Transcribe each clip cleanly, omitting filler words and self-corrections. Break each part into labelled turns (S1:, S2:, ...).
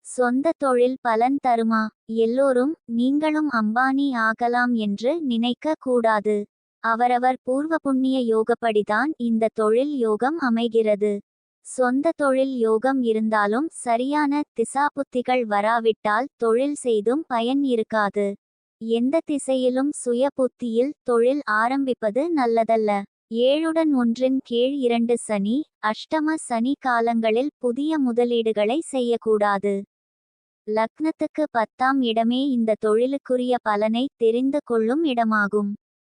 S1: சொந்த தொழில் பலன் தருமா? எல்லோரும் நீங்களும் அம்பானி ஆகலாம் என்று நினைக்க கூடாது. அவரவர் பூர்வ புண்ணிய யோகப்படிதான் இந்த தொழில் யோகம் அமைகிறது. சொந்த தொழில் யோகம் இருந்தாலும் சரியான திசாபுத்திகள் வராவிட்டால் தொழில் செய்தும் பயன் இருக்காது. எந்த திசையிலும் சுய புத்தியில் தொழில் ஆரம்பிப்பது நல்லதல்ல. 7 ஒன்றின் கீழ் 2 சனி, அஷ்டம சனி காலங்களில் புதிய முதலீடுகளை செய்யக்கூடாது. லக்னத்துக்கு 10ஆம் இடமே இந்த தொழிலுக்குரிய பலனை தெரிந்து கொள்ளும் இடமாகும்.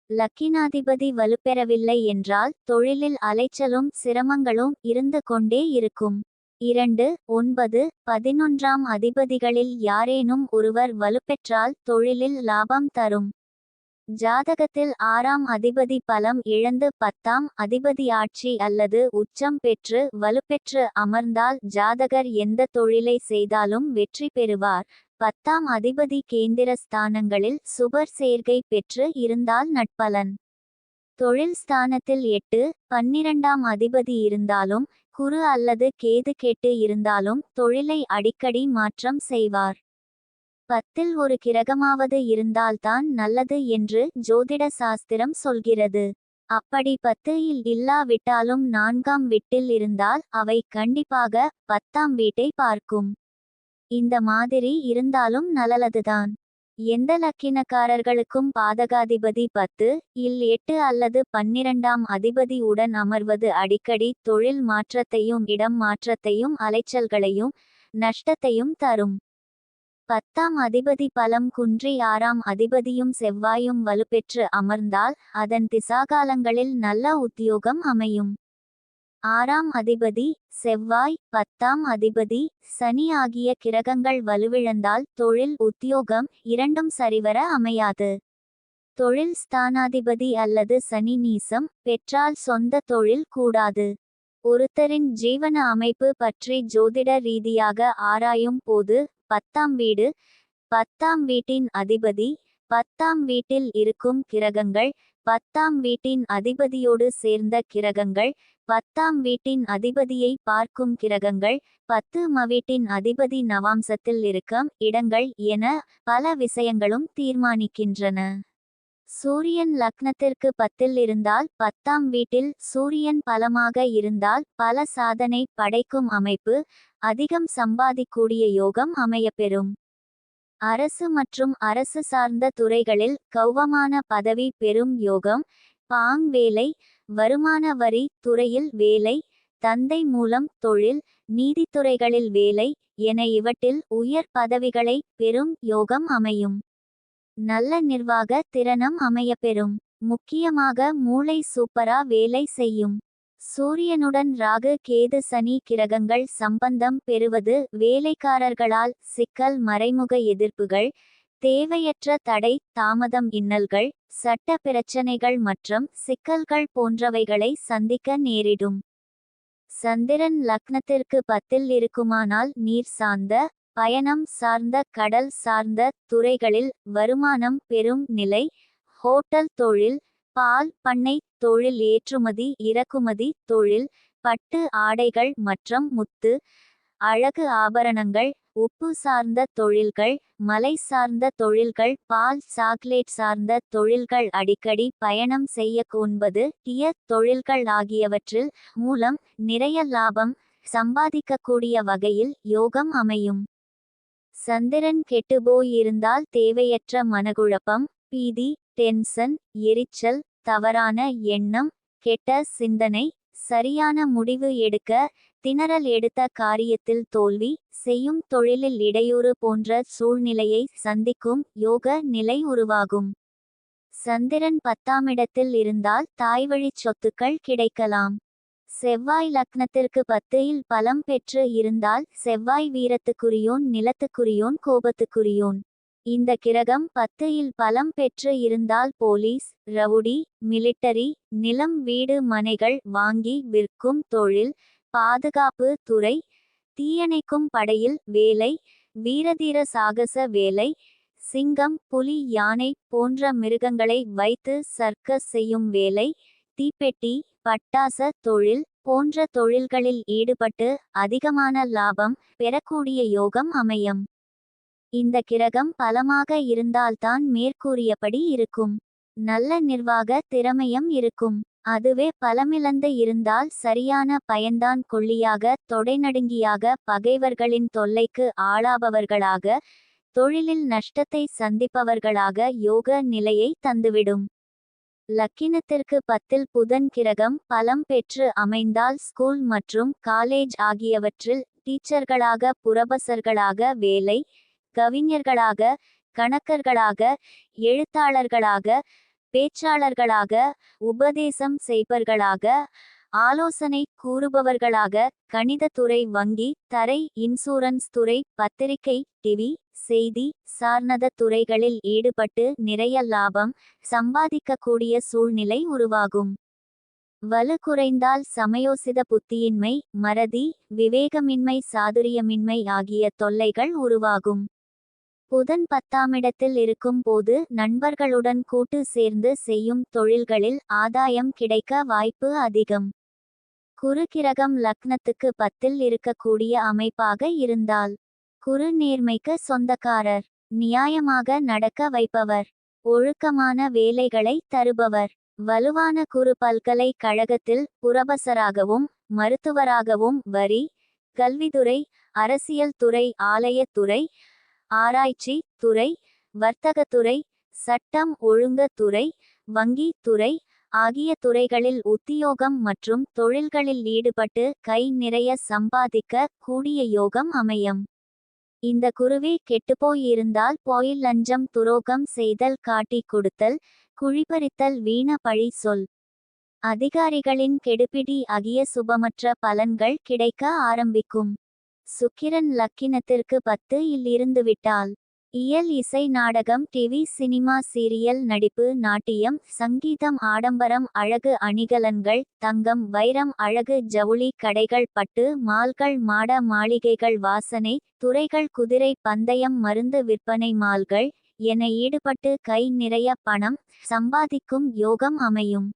S1: லக்கினாதிபதி வலுப்பெறவில்லை என்றால் தொழிலில் அலைச்சலும் சிரமங்களும் இருந்து கொண்டே இருக்கும். 2, 9, 11ஆம் அதிபதிகளில் யாரேனும் ஒருவர் வலுப்பெற்றால் தொழிலில் லாபம் தரும். ஜாதகத்தில் 6ஆம் அதிபதி பலம் இழந்து 10ஆம் அதிபதி ஆட்சி அல்லது உச்சம் பெற்று வலுப்பெற்று அமர்ந்தால் ஜாதகர் எந்த தொழிலை செய்தாலும் வெற்றி பெறுவார். 10ஆம் அதிபதி கேந்திர ஸ்தானங்களில் சுபர் சேர்க்கை பெற்று இருந்தால் நட்பலன். தொழில் ஸ்தானத்தில் 8, 12ஆம் அதிபதி இருந்தாலும் குரு அல்லது கேது கெட்டு இருந்தாலும் தொழிலை அடிக்கடி மாற்றம் செய்வார். 10இல் ஒரு கிரகமாவது இருந்தால்தான் நல்லது என்று ஜோதிட சாஸ்திரம் சொல்கிறது. அப்படி 10இல் இல்லாவிட்டாலும் 4ஆம் வீட்டில் இருந்தால் அவை கண்டிப்பாக 10ஆம் வீட்டை பார்க்கும். இந்த மாதிரி இருந்தாலும் நல்லதுதான். எந்த லக்கினக்காரர்களுக்கும் பாதகாதிபதி 10இல் 8 அல்லது 12ஆம் அதிபதி உடன் அமர்வது அடிக்கடி தொழில் மாற்றத்தையும் இடம் மாற்றத்தையும் அலைச்சல்களையும் நஷ்டத்தையும் தரும். 10ஆம் அதிபதி பலம் குன்றி 6ஆம் அதிபதியும் செவ்வாயும் வலுப்பெற்று அமர்ந்தால் அதன் திசாகாலங்களில் நல்ல உத்தியோகம் அமையும். 6ஆம் அதிபதி செவ்வாய், 10ஆம் அதிபதி சனி ஆகிய கிரகங்கள் வலுவிழந்தால் தொழில் உத்தியோகம் இரண்டும் சரிவர அமையாது. தொழில் ஸ்தானாதிபதி அல்லது சனி நீசம் பெற்றால் சொந்த தொழில் கூடாது. ஒருத்தரின் ஜீவன அமைப்பு பற்றி ஜோதிட ரீதியாக ஆராயும் போது 10ஆம் வீடு, 10ஆம் வீட்டின் அதிபதி, 10ஆம் வீட்டில் இருக்கும் கிரகங்கள், 10ஆம் வீட்டின் அதிபதியோடு சேர்ந்த கிரகங்கள், 10ஆம் வீட்டின் அதிபதியை பார்க்கும் கிரகங்கள், 10ஆம் வீட்டின் அதிபதி நவாம்சத்தில் இருக்கும் இடங்கள் என பல விஷயங்களும் தீர்மானிக்கின்றன. சூரியன் லக்னத்திற்கு 10இல் இருந்தால் 10ஆம் வீட்டில் சூரியன் பலமாக இருந்தால் பல சாதனை படைக்கும் அமைப்பு, அதிகம் சம்பாதிக்கூடிய யோகம் அமையப்பெறும். அரசு மற்றும் அரசு சார்ந்த துறைகளில் கௌரவமான பதவி பெறும் யோகம், பாங் வேலை, வருமான வரி துறையில் வேலை, தந்தை மூலம் தொழில், நீதித்துறைகளில் வேலை என இவற்றில் உயர் பதவிகளை பெறும் யோகம் அமையும். நல்ல நிர்வாக திறனும் அமையப்பெறும். முக்கியமாக மூளை சூப்பரா வேலை செய்யும். சூரியனுடன் ராகு கேது சனி கிரகங்கள் சம்பந்தம் பெறுவது வேலைக்காரர்களால் சிக்கல், மறைமுக எதிர்ப்புகள், தேவையற்ற தடை தாமதம், இன்னல்கள், சட்ட பிரச்சனைகள் மற்றும் சிக்கல்கள் போன்றவைகளை சந்திக்க நேரிடும். சந்திரன் லக்னத்திற்கு 10இல் இருக்குமானால் நீர் சார்ந்த, பயணம் சார்ந்த, கடல் சார்ந்த துறைகளில் வருமானம் பெறும் நிலை, ஹோட்டல் தொழில், பால் பண்ணை தொழில், ஏற்றுமதி இறக்குமதி தொழில், பட்டு ஆடைகள் மற்றும் முத்து, அழகு ஆபரணங்கள், உப்பு சார்ந்த தொழில்கள், மலை சார்ந்த தொழில்கள், பால் சாக்லேட் சார்ந்த தொழில்கள், அடிக்கடி பயணம் செய்ய உண்பது டிய தொழில்கள் ஆகியவற்றில் மூலம் நிறைய லாபம் சம்பாதிக்கக்கூடிய வகையில் யோகம் அமையும். சந்திரன் கெட்டுபோய் இருந்தால் தேவையற்ற மனக்குழப்பம், பீதி, டென்ஷன், எரிச்சல், தவறான எண்ணம், கெட்ட சிந்தனை, சரியான முடிவு எடுக்க திணறல், எடுத்த காரியத்தில் தோல்வி, செய்யும் தொழிலில் இடையூறு போன்ற சூழ்நிலையை சந்திக்கும் யோக நிலை உருவாகும். சந்திரன் 10ஆம் இடத்தில் இருந்தால் தாய்வழிச் சொத்துக்கள் கிடைக்கலாம். செவ்வாய் லக்னத்திற்கு 10இல் பலம் பெற்று இருந்தால் செவ்வாய் வீரத்துக்குரியோன், நிலத்துக்குரியோன், கோபத்துக்குரியோன். இந்த கிரகம் 10இல் பலம் பெற்று இருந்தால் போலீஸ், ரவுடி, மிலிட்டரி, நிலம், வீடு, மனைகள் வாங்கி விற்கும் தொழில், பாதுகாப்பு துறை, தீயணைக்கும் படையில் வேலை, வீரதீர சாகச வேலை, சிங்கம், புலி, யானை போன்ற மிருகங்களை வைத்து சர்க்கஸ் செய்யும் வேலை, தீப்பெட்டி, பட்டாச தொழில் போன்ற தொழில்களில் ஈடுபட்டு அதிகமான லாபம் பெறக்கூடிய யோகம் அமையும். இந்த கிரகம் பலமாக இருந்தால்தான் மேற்கூறியபடி இருக்கும். நல்ல நிர்வாக திறமையும் இருக்கும். அதுவே பலமிழந்து இருந்தால் சரியான பயன்தான் கொள்ளியாக தொடைநடுங்கியாக பகைவர்களின் தொல்லைக்கு ஆளாபவர்களாக தொழிலில் நஷ்டத்தை சந்திப்பவர்களாக யோக நிலையை தந்துவிடும். லக்கினத்திற்கு 10ல் புதன் கிரகம் பலம் பெற்று அமைந்தால் ஸ்கூல் மற்றும் காலேஜ் ஆகியவற்றில் டீச்சர்களாக புரொபசர்களாக வேலை, கவிஞர்களாக, கணக்கர்களாக, எழுத்தாளர்களாக, பேச்சாளர்களாக, உபதேசம் செய்பவர்களாக, ஆலோசனை கூறுபவர்களாக, கணிதத்துறை, வங்கி, தரை, இன்சூரன்ஸ் துறை, பத்திரிகை, டிவி, செய்தி சார்ந்த துறைகளில் ஈடுபட்டு நிறைய லாபம் சம்பாதிக்கக்கூடிய சூழ்நிலை உருவாகும். வலு குறைந்தால் சமயோசித புத்தியின்மை, மறதி, விவேகமின்மை, சாதுரியமின்மை ஆகிய தொல்லைகள் உருவாகும். புதன் 10ஆம் இடத்தில் இருக்கும் போது நண்பர்களுடன் கூட்டு சேர்ந்து செய்யும் தொழில்களில் ஆதாயம் கிடைக்க வாய்ப்பு அதிகம். குரு கிரகம் லக்னத்துக்கு 10ல் இருக்கக்கூடிய அமைப்பாக இருந்தால் குரு நேர்மைக்கு சொந்தக்காரர், நியாயமாக நடக்க வைப்பவர், ஒழுக்கமான வேலைகளை தருபவர். வலுவான குரு பல்கலைக்கழகத்தில் புரொபசராகவும் மருத்துவராகவும் வரி, கல்வித்துறை, அரசியல் துறை, ஆலயத்துறை, ஆராய்ச்சி துறை, வர்த்தகத்துறை, சட்டம் ஒழுங்கு துறை, வங்கி துறை ஆகிய துறைகளில் உத்தியோகம் மற்றும் தொழில்களில் ஈடுபட்டு கை நிறைய சம்பாதிக்க கூடிய யோகம் அமையும். இந்த குருவே கெட்டுப்போயிருந்தால் போய் லஞ்சம் துரோகம் செய்தல், காட்டி கொடுத்தல், குழிபறித்தல், வீண பழி சொல், அதிகாரிகளின் கெடுபிடி ஆகிய சுபமற்ற பலன்கள் கிடைக்க ஆரம்பிக்கும். சுக்கிரன் லக்கினத்திற்கு 10ல் இருந்துவிட்டால் இயல், இசை, நாடகம், டிவி, சினிமா, சீரியல், நடிப்பு, நாட்டியம், சங்கீதம், ஆடம்பரம், அழகு அணிகலன்கள், தங்கம், வைரம், அழகு ஜவுளி கடைகள், பட்டு மால்கள், மாட மாளிகைகள், வாசனை துறைகள், குதிரை பந்தயம், மருந்து விற்பனை, மால்கள் என ஈடுபட்டு கை நிறைய பணம் சம்பாதிக்கும் யோகம் அமையும்.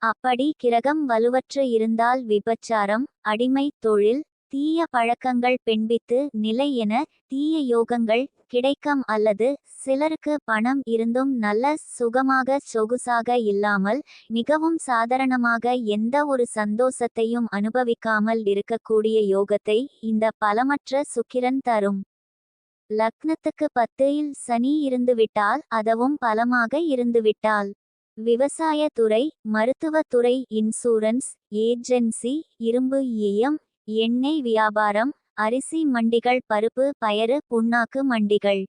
S1: அப்படி கிரகம் வலுவற்று இருந்தால் விபச்சாரம், அடிமை தொழில், தீய பழக்கங்கள், பெண்பித்து நிலை என தீய யோகங்கள் கிடைக்கும். அல்லது சிலருக்கு பணம் இருந்தும் நல்ல சுகமாக சொகுசாக இல்லாமல் மிகவும் சாதாரணமாக எந்த ஒரு சந்தோஷத்தையும் அனுபவிக்காமல் இருக்கக்கூடிய யோகத்தை இந்த பலமற்ற சுக்கிரன் தரும். லக்னத்துக்கு 10ல் சனி இருந்துவிட்டால், அதுவும் பலமாக இருந்துவிட்டால் விவசாய துறை, மருத்துவத்துறை, இன்சூரன்ஸ் ஏஜென்சி, இரும்பு ஈயம், எண்ணெய் வியாபாரம், அரிசி மண்டிகள், பருப்பு பயறு புண்ணாக்கு மண்டிகள்,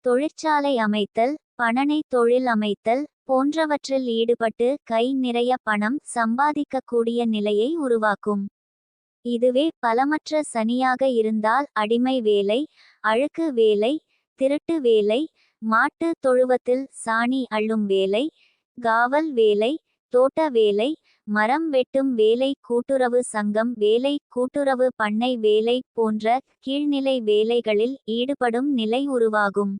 S1: தொழிற்சாலை அமைத்தல், பணனை தொழில் அமைத்தல் போன்றவற்றில் ஈடுபட்டு கை நிறைய பணம் சம்பாதிக்கக்கூடிய நிலையை உருவாக்கும். இதுவே பலமற்ற சனியாக இருந்தால் அடிமை வேலை, அழுக்கு வேலை, திருட்டு வேலை, மாட்டு தொழுவத்தில் சாணி அள்ளும் வேலை, காவல் வேலை, தோட்ட வேலை, மரம் வெட்டும் வேலை, கூட்டுறவு சங்கம் வேலை, கூட்டுறவு பண்ணை வேலை போன்ற கீழ்நிலை வேலைகளில் ஈடுபடும் நிலை உருவாகும்.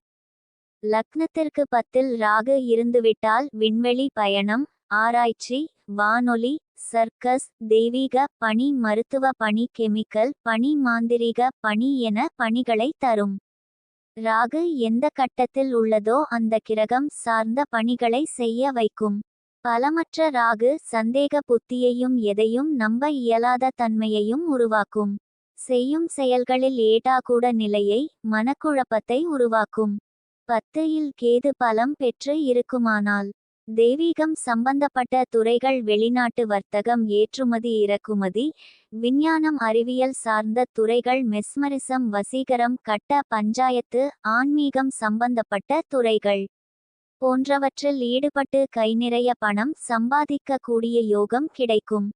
S1: லக்னத்திற்கு 10ல் ராகு இருந்துவிட்டால் விண்வெளி பயணம், ஆராய்ச்சி, வானொலி, சர்க்கஸ், தெய்வீக பணி, மருத்துவ பணி, கெமிக்கல் பணி, மாந்திரீக பணி என பணிகளை தரும். ராகு எந்த கட்டத்தில் உள்ளதோ அந்த கிரகம் சார்ந்த பணிகளை செய்ய வைக்கும். பலமற்ற ராகு சந்தேக புத்தியையும் எதையும் நம்ப இயலாத தன்மையையும் உருவாக்கும். செய்யும் செயல்களில் ஏடாகூட நிலையை, மனக்குழப்பத்தை உருவாக்கும். 10ல் கேது பலம் பெற்று இருக்குமானால் தெய்வீகம் சம்பந்தப்பட்ட துறைகள், வெளிநாட்டு வர்த்தகம், ஏற்றுமதி இறக்குமதி, விஞ்ஞானம், அறிவியல் சார்ந்த துறைகள், மெஸ்மரிசம், வசீகரம், கட்ட பஞ்சாயத்து, ஆன்மீகம் சம்பந்தப்பட்ட துறைகள் போன்றவற்றில் ஈடுபட்டு கை நிறைய பணம் சம்பாதிக்க கூடிய யோகம் கிடைக்கும்.